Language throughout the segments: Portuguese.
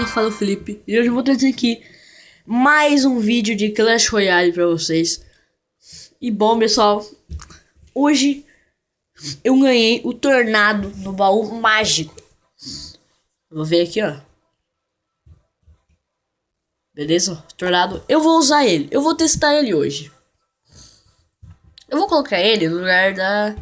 fala o Felipe e hoje eu vou trazer aqui mais um vídeo de Clash Royale pra vocês. E bom, pessoal, hoje eu ganhei o tornado no baú mágico. Vou ver aqui, ó. Beleza? Tornado, eu vou usar ele, eu vou testar ele hoje. Eu vou colocar ele no lugar da...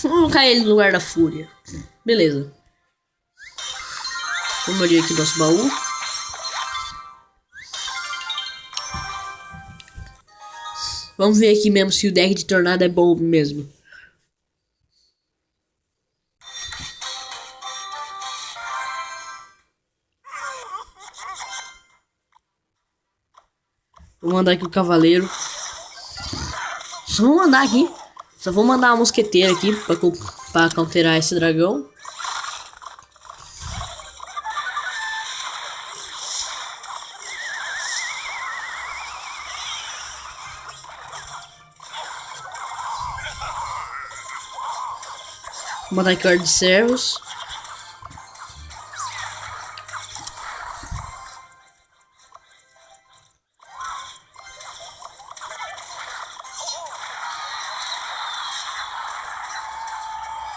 Vou colocar ele no lugar da Fúria. Beleza. Vamos abrir aqui nosso baú. Vamos ver aqui mesmo se o deck de tornado é bom mesmo. Vou mandar aqui o cavaleiro. Só vou mandar aqui. Só vou mandar uma mosqueteira aqui pra counterar esse dragão. Vou mandar aqui o ar de servos.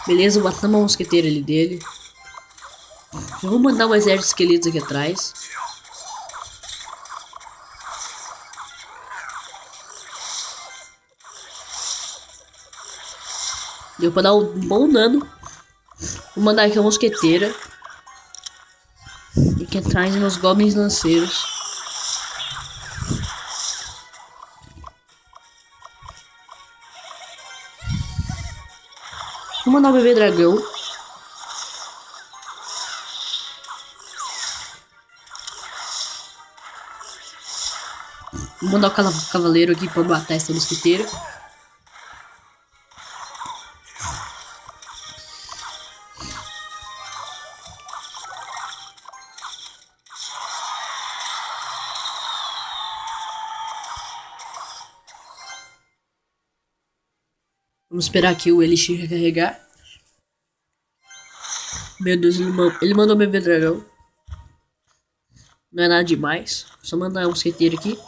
Beleza, vou matar uma mosqueteira ali dele. Já vou mandar um exército de esqueletos aqui atrás. Deu pra dar um bom dano. Vou mandar aqui a mosqueteira. E aqui atrás meus goblins lanceiros. Vou mandar o bebê dragão. Vou mandar o cavaleiro aqui pra matar essa mosqueteira. Vamos esperar aqui o Elixir recarregar. Meu Deus, ele mandou o bebê dragão. Não é nada demais. Só mandar um mosqueteiro aqui.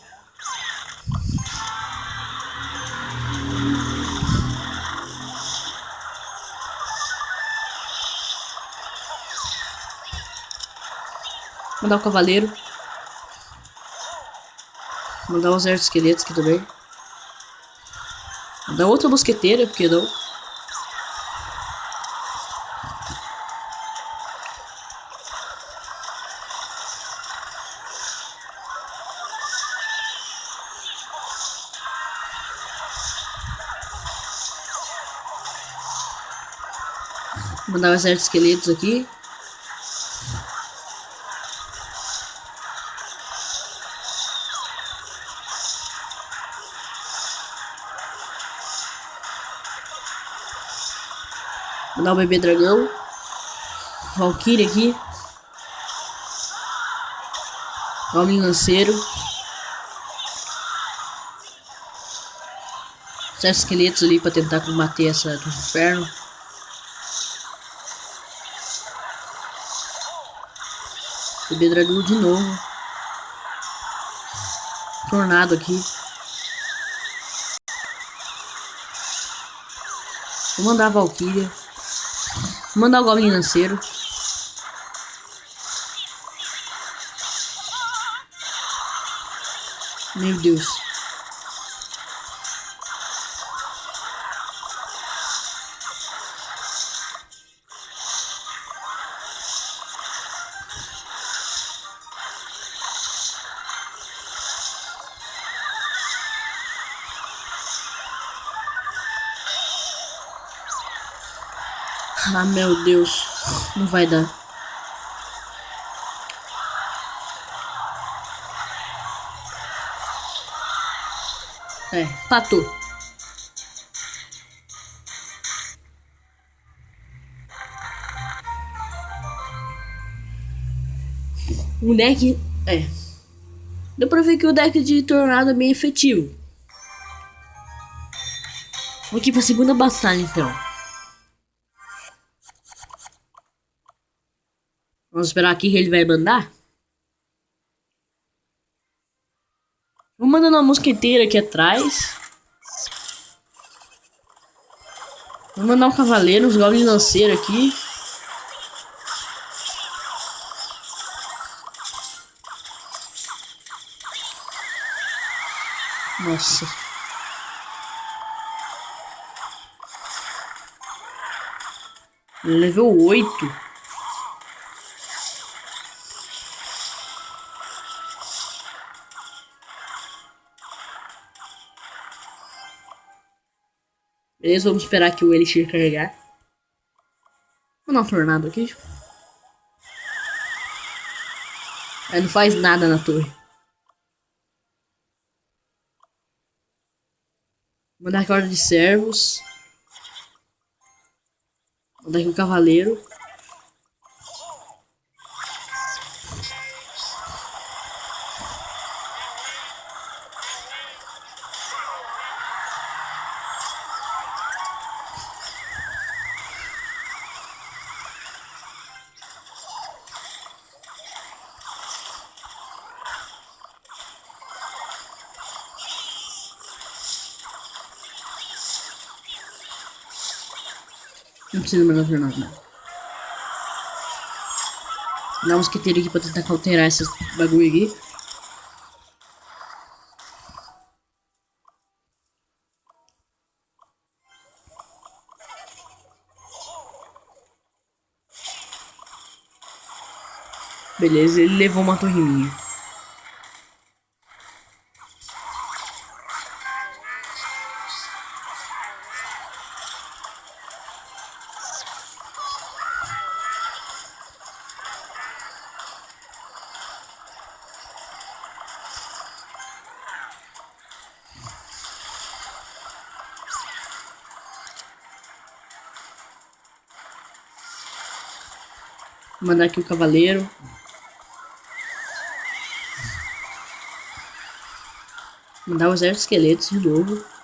Mandar o cavaleiro. Mandar um exército de esqueletos aqui também. Mandar outra mosqueteira, porque não? Mandar um exército de esqueletos aqui. Mandar o bebê dragão. Valkyrie aqui. Goblin lanceiro. Certos esqueletos ali pra tentar combater essa do inferno. Bebê dragão de novo. Tornado aqui. Vou mandar a Valkyria. Vou mandar o Goblin lanceiro. Meu Deus. Ah, meu Deus. Não vai dar. Empatou. O deck... Deu pra ver que o deck de tornado é bem efetivo. Vamos aqui pra segunda batalha, então. Vamos esperar aqui que ele vai mandar. Vou mandando uma mosqueteira aqui atrás. Vou mandar um cavaleiro, uns goblins lanceiros aqui. Nossa. Level 8. Beleza, vamos esperar aqui o Elixir carregar. Vou dar um tornado aqui. Aí não faz nada na torre. Mandar aqui a ordem de servos. Mandar aqui o cavaleiro. Não precisa mandar tornado, não. Dá um mosqueteiro aqui pra tentar counterar esses bagulho aqui. Beleza, ele levou uma torre minha. Vou mandar aqui o cavaleiro. Mandar o exército de esqueletos de novo.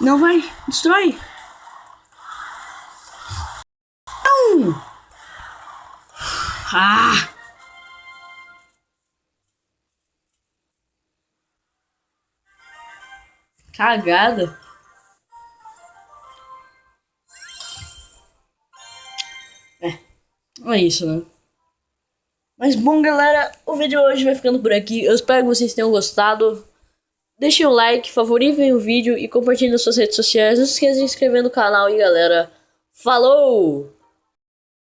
Não vai, destrói. Não. Ah. Cagada. É isso, né? Mas bom, galera, o vídeo de hoje vai ficando por aqui. Eu espero que vocês tenham gostado. Deixem o like, favoritem o vídeo e compartilhem nas suas redes sociais. Não se esqueçam de se inscrever no canal e galera, falou!